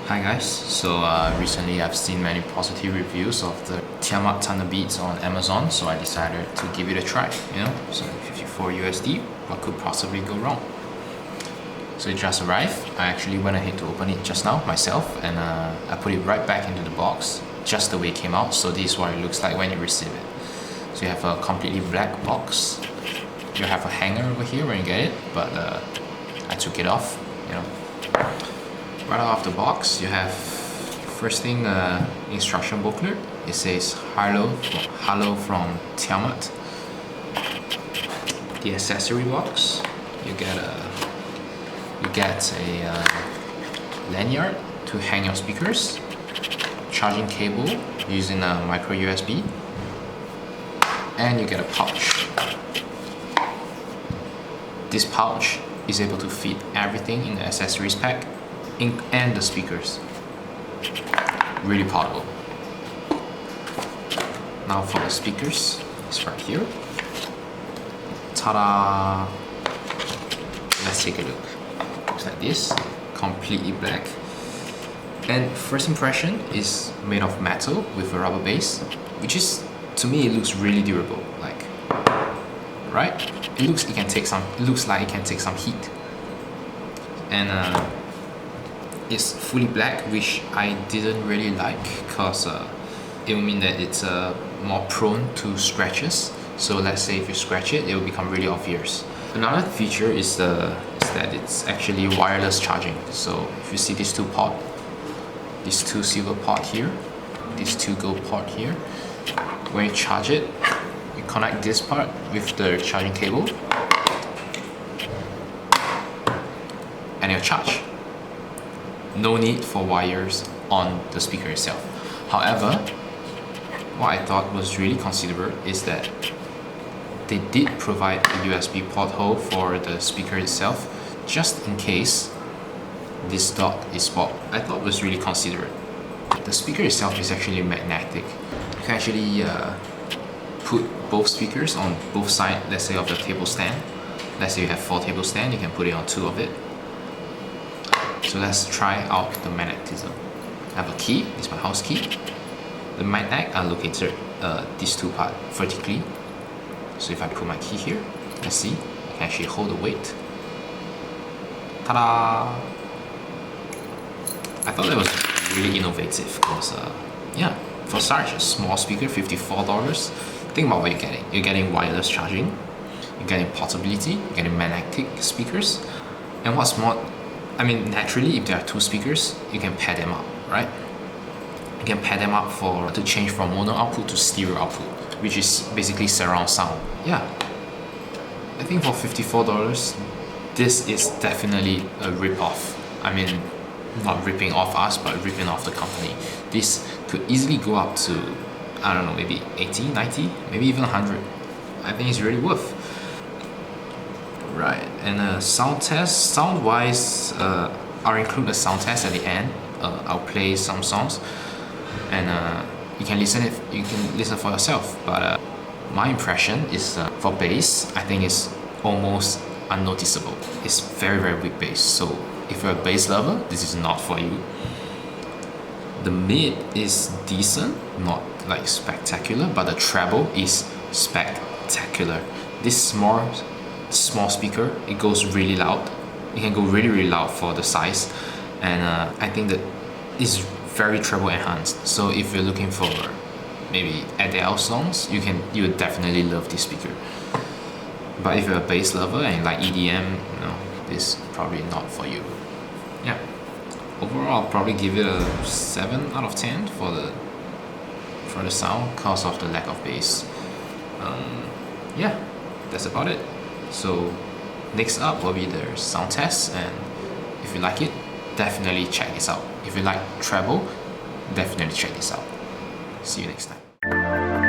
Hi guys, so recently I've seen many positive reviews of the Tiamat Thunder Beats on Amazon, so I decided to give it a try, so 54 USD, what could possibly go wrong? So it just arrived. I actually went ahead to open it just now myself, and I put it right back into the box, just the way it came out, so this is what it looks like when you receive it. So you have a completely black box, you have a hanger over here when you get it, but I took it off, Right out of the box, you have first thing instruction booklet. It says hello from Tiamat. The accessory box, you get a lanyard to hang your speakers, charging cable using a micro USB, and you get a pouch. This pouch is able to fit everything in the accessories pack and the speakers. Really portable. Now for the speakers, it's right here. Ta-da! Let's take a look. Looks like this, completely black. And first impression is made of metal with a rubber base, which is, to me, it looks really durable. Right? It looks like it can take some heat. And it's fully black, which I didn't really like because it will mean that it's more prone to scratches. So let's say if you scratch it, it will become really obvious. Another feature is that it's actually wireless charging. So if you see these two ports, these two silver port here, these two gold port here, when you charge it, you connect this part with the charging cable, and it'll charge. No need for wires on the speaker itself. However, what I thought was really considerate is that they did provide a USB port hole for the speaker itself, just in case this dot is spoiled. I thought it was really considerate. The speaker itself is actually magnetic. You can actually put both speakers on both sides, let's say of the table stand. Let's say you have 4 table stand, you can put it on 2 of it. So let's try out the magnetism. I have a key, this is my house key. The magnet are located these two parts vertically. So if I put my key here, let's see, I can actually hold the weight. Ta-da! I thought that was really innovative because, for such a small speaker, $54, think about what you're getting. You're getting wireless charging, you're getting portability, you're getting magnetic speakers, and what's more, naturally, if there are 2 speakers, you can pair them up, right? You can pair them up to change from mono output to stereo output, which is basically surround sound. Yeah, I think for $54, this is definitely a rip-off. Not ripping off us, but ripping off the company. This could easily go up to, I don't know, maybe 80, 90, maybe even 100. I think it's really worth. Right, and sound test, sound-wise, I'll include a sound test at the end. I'll play some songs, and you can listen for yourself. But my impression is for bass, I think it's almost unnoticeable. It's very, very weak bass. So if you're a bass lover, this is not for you. The mid is decent, not like spectacular, but the treble is spectacular. This small speaker, it goes really loud. It can go really, really loud for the size, and I think that it's very treble enhanced. So if you're looking for maybe Adele songs, you would definitely love this speaker. But if you're a bass lover and like EDM, this is probably not for you. Yeah. Overall, I'll probably give it a 7 out of 10 for the sound because of the lack of bass. Yeah, that's about it. So next up will be the sound test, and if you like it, definitely check this out. If you like treble, definitely check this out. See you next time.